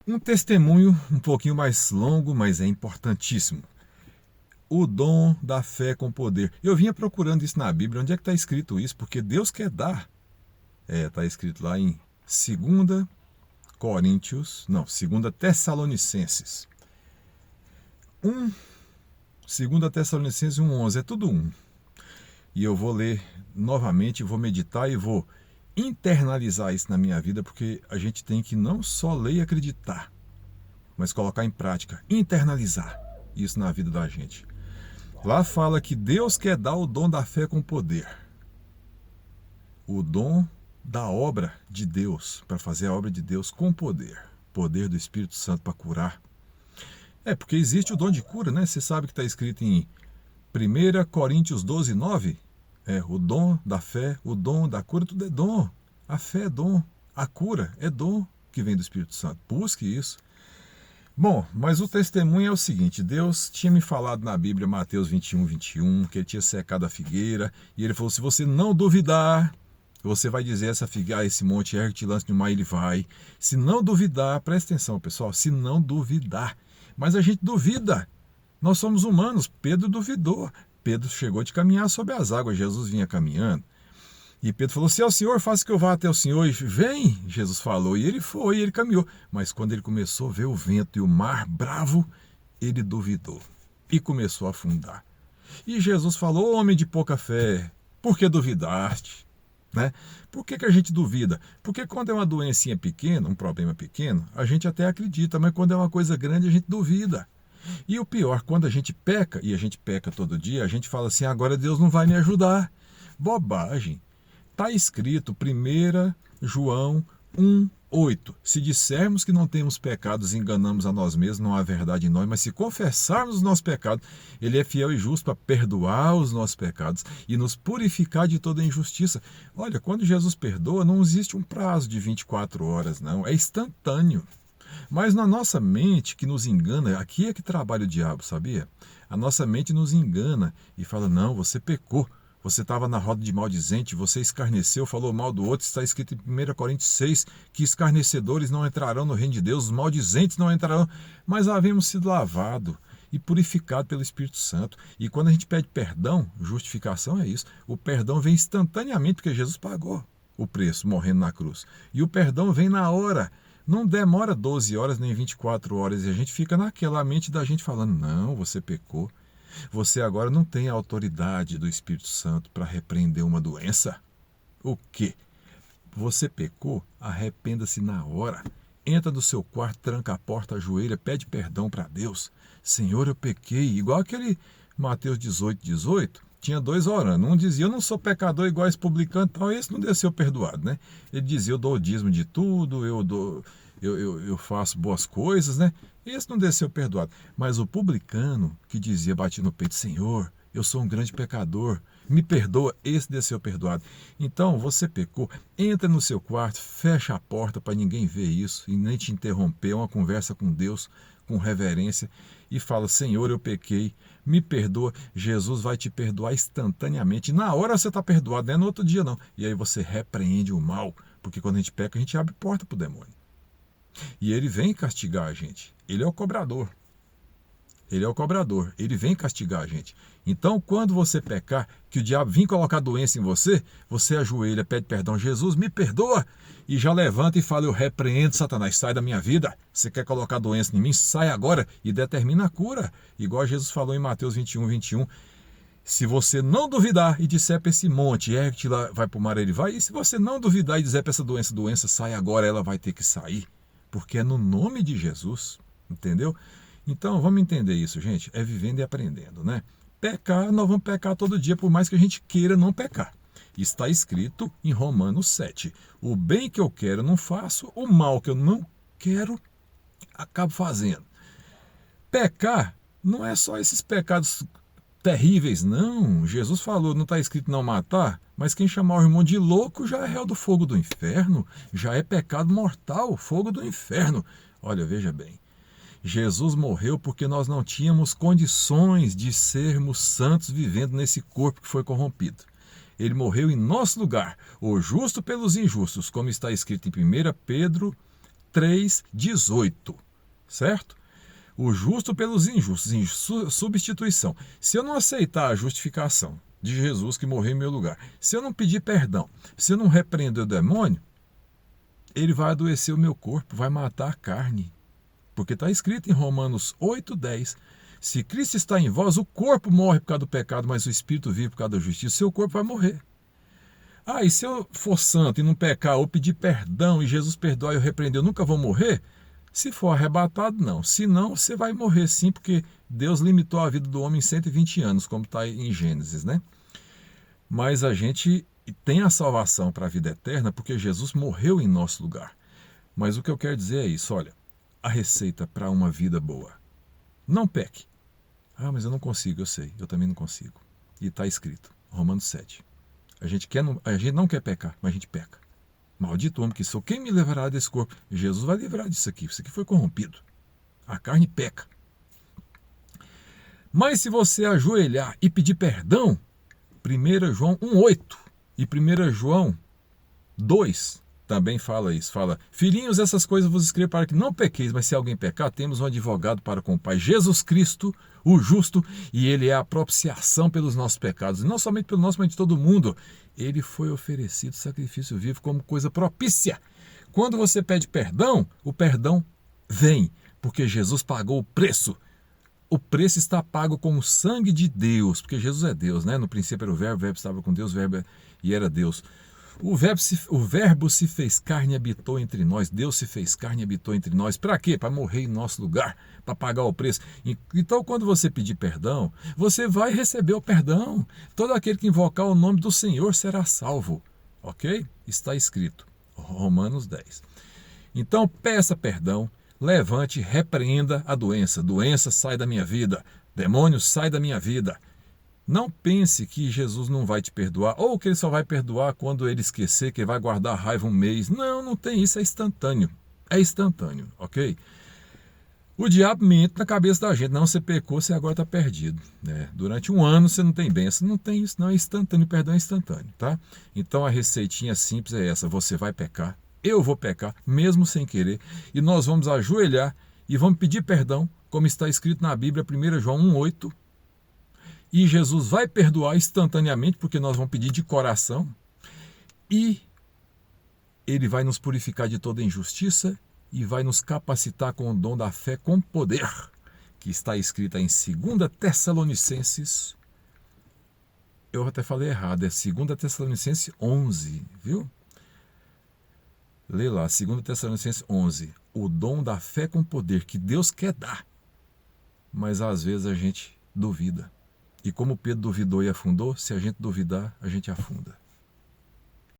Um testemunho um pouquinho mais longo, mas é importantíssimo. O dom da fé com poder. Eu vinha procurando isso na Bíblia. Onde é que está escrito isso? Porque Deus quer dar. Está escrito lá em 2 Coríntios, não, 2 Tessalonicenses 1, 2 Tessalonicenses 1:11, é tudo um. E eu vou ler novamente, vou meditar e vou internalizar isso na minha vida, porque a gente tem que não só ler e acreditar, mas colocar em prática, internalizar isso na vida da gente. Lá fala que Deus quer dar o dom da fé com poder. O dom da obra de Deus, para fazer a obra de Deus com poder. Poder do Espírito Santo para curar. Porque existe o dom de cura, né? Você sabe que está escrito em 1 Coríntios 12:9. O dom da fé, o dom da cura, tudo é dom. A fé é dom, a cura é dom que vem do Espírito Santo. Busque isso. Bom, mas o testemunho é o seguinte: Deus tinha me falado na Bíblia, Mateus 21:21, que ele tinha secado a figueira, e ele falou: se você não duvidar, você vai dizer essa figueira, esse monte ergue-te, lance no mar, ele vai. Se não duvidar, presta atenção, pessoal, se não duvidar. Mas a gente duvida. Nós somos humanos. Pedro duvidou. Pedro chegou de caminhar sobre as águas. Jesus vinha caminhando. E Pedro falou: se é o Senhor, faça que eu vá até o Senhor. E vem, Jesus falou. E ele foi, e ele caminhou. Mas quando ele começou a ver o vento e o mar bravo, ele duvidou. E começou a afundar. E Jesus falou: homem de pouca fé, por que duvidaste? Né? Por que a gente duvida? Porque quando é uma doencinha pequena, um problema pequeno, a gente até acredita, mas quando é uma coisa grande, a gente duvida. E o pior, quando a gente peca, e a gente peca todo dia, a gente fala assim: agora Deus não vai me ajudar. Bobagem. Está escrito 1 João 1:8. Se dissermos que não temos pecados, enganamos a nós mesmos, não há verdade em nós, mas se confessarmos os nossos pecados, Ele é fiel e justo para perdoar os nossos pecados e nos purificar de toda injustiça. Olha, quando Jesus perdoa, não existe um prazo de 24 horas, não. É instantâneo. Mas na nossa mente, que nos engana, aqui é que trabalha o diabo, sabia? A nossa mente nos engana e fala: não, você pecou. Você estava na roda de maldizente, você escarneceu, falou mal do outro. Está escrito em 1 Coríntios 6 que escarnecedores não entrarão no reino de Deus, os maldizentes não entrarão. Mas havemos sido lavados e purificados pelo Espírito Santo. E quando a gente pede perdão, justificação é isso. O perdão vem instantaneamente, porque Jesus pagou o preço morrendo na cruz. E o perdão vem na hora. Não demora 12 horas nem 24 horas. E a gente fica naquela mente da gente falando: não, você pecou. Você agora não tem a autoridade do Espírito Santo para repreender uma doença. O quê? Você pecou? Arrependa-se na hora. Entra no seu quarto, tranca a porta, ajoelha, pede perdão para Deus. Senhor, eu pequei. Igual aquele Mateus 18:18. Tinha dois orando. Um dizia: eu não sou pecador igual esse publicano. Então esse não desceu perdoado, né? Ele dizia: eu dou o dízimo de tudo, eu faço boas coisas, né? Esse não desceu perdoado. Mas o publicano que dizia, batia no peito: Senhor, eu sou um grande pecador, me perdoa, esse desceu perdoado. Então, você pecou, entra no seu quarto, fecha a porta para ninguém ver isso e nem te interromper, uma conversa com Deus, com reverência, e fala: Senhor, eu pequei, me perdoa. Jesus vai te perdoar instantaneamente. Na hora você está perdoado, não é no outro dia não. E aí você repreende o mal, porque quando a gente peca, a gente abre porta para o demônio. E ele vem castigar a gente. Ele é o cobrador. Ele é o cobrador. Ele vem castigar a gente. Então, quando você pecar, que o diabo vir colocar doença em você, você ajoelha, pede perdão: Jesus, me perdoa. E já levanta e fala: eu repreendo Satanás, sai da minha vida. Você quer colocar doença em mim? Sai agora. E determina a cura. Igual Jesus falou em Mateus 21:21. Se você não duvidar e disser para esse monte, ergue-te lá, vai para o mar, ele vai. E se você não duvidar e dizer para essa doença, sai agora, ela vai ter que sair. Porque é no nome de Jesus, entendeu? Então, vamos entender isso, gente. É vivendo e aprendendo, né? Pecar, nós vamos pecar todo dia, por mais que a gente queira não pecar. Está escrito em Romanos 7. O bem que eu quero não faço, o mal que eu não quero, acabo fazendo. Pecar não é só esses pecados terríveis, não. Jesus falou, não está escrito não matar, mas quem chamar o irmão de louco já é réu do fogo do inferno, já é pecado mortal, fogo do inferno. Olha, veja bem, Jesus morreu porque nós não tínhamos condições de sermos santos vivendo nesse corpo que foi corrompido. Ele morreu em nosso lugar, o justo pelos injustos, como está escrito em 1 Pedro 3,18, certo? O justo pelos injustos, em substituição. Se eu não aceitar a justificação de Jesus que morreu em meu lugar, se eu não pedir perdão, se eu não repreender o demônio, ele vai adoecer o meu corpo, vai matar a carne. Porque está escrito em Romanos 8,10, se Cristo está em vós, o corpo morre por causa do pecado, mas o espírito vive por causa da justiça, o seu corpo vai morrer. Ah, e se eu for santo e não pecar, ou pedir perdão e Jesus perdoar e eu repreender, eu nunca vou morrer? Se for arrebatado, não. Se não, você vai morrer sim, porque Deus limitou a vida do homem em 120 anos, como está em Gênesis, né? Mas a gente tem a salvação para a vida eterna porque Jesus morreu em nosso lugar. Mas o que eu quero dizer é isso, olha, a receita para uma vida boa. Não peque. Ah, mas eu não consigo, eu sei, eu também não consigo. E está escrito, Romanos 7. A gente não quer pecar, mas a gente peca. Maldito homem que sou, quem me levará desse corpo? Jesus vai livrar disso aqui, isso aqui foi corrompido. A carne peca. Mas se você ajoelhar e pedir perdão, 1 João 1,8 e 1 João 2 também fala isso. Fala, filhinhos, essas coisas vos escrevo para que não pequeis, mas se alguém pecar, temos um advogado para com o Pai, Jesus Cristo, o justo, e ele é a propiciação pelos nossos pecados. E não somente pelo nosso, mas de todo mundo. Ele foi oferecido sacrifício vivo como coisa propícia. Quando você pede perdão, o perdão vem, porque Jesus pagou o preço. O preço está pago com o sangue de Deus, porque Jesus é Deus, né? No princípio era o verbo estava com Deus, e era Deus. O verbo se fez carne e habitou entre nós. Deus se fez carne e habitou entre nós. Para quê? Para morrer em nosso lugar, para pagar o preço. Então, quando você pedir perdão, você vai receber o perdão. Todo aquele que invocar o nome do Senhor será salvo. Ok? Está escrito. Romanos 10. Então, peça perdão, levante, repreenda a doença. Doença, sai da minha vida. Demônio, sai da minha vida. Não pense que Jesus não vai te perdoar, ou que ele só vai perdoar quando ele esquecer, que ele vai guardar a raiva um mês. Não, não tem isso, é instantâneo. É instantâneo, ok? O diabo mente na cabeça da gente. Não, você pecou, você agora está perdido. Né? Durante um ano você não tem bênção. Não tem isso, não, é instantâneo, perdão é instantâneo, tá? Então a receitinha simples é essa, você vai pecar, eu vou pecar, mesmo sem querer, e nós vamos ajoelhar e vamos pedir perdão, como está escrito na Bíblia, 1 João 1,8, e Jesus vai perdoar instantaneamente, porque nós vamos pedir de coração, e ele vai nos purificar de toda injustiça e vai nos capacitar com o dom da fé com poder, que está escrita em 2 Tessalonicenses, eu até falei errado, é 2 Tessalonicenses 11, viu? Lê lá, 2 Tessalonicenses 11, o dom da fé com poder que Deus quer dar, mas às vezes a gente duvida. E como Pedro duvidou e afundou, se a gente duvidar, a gente afunda.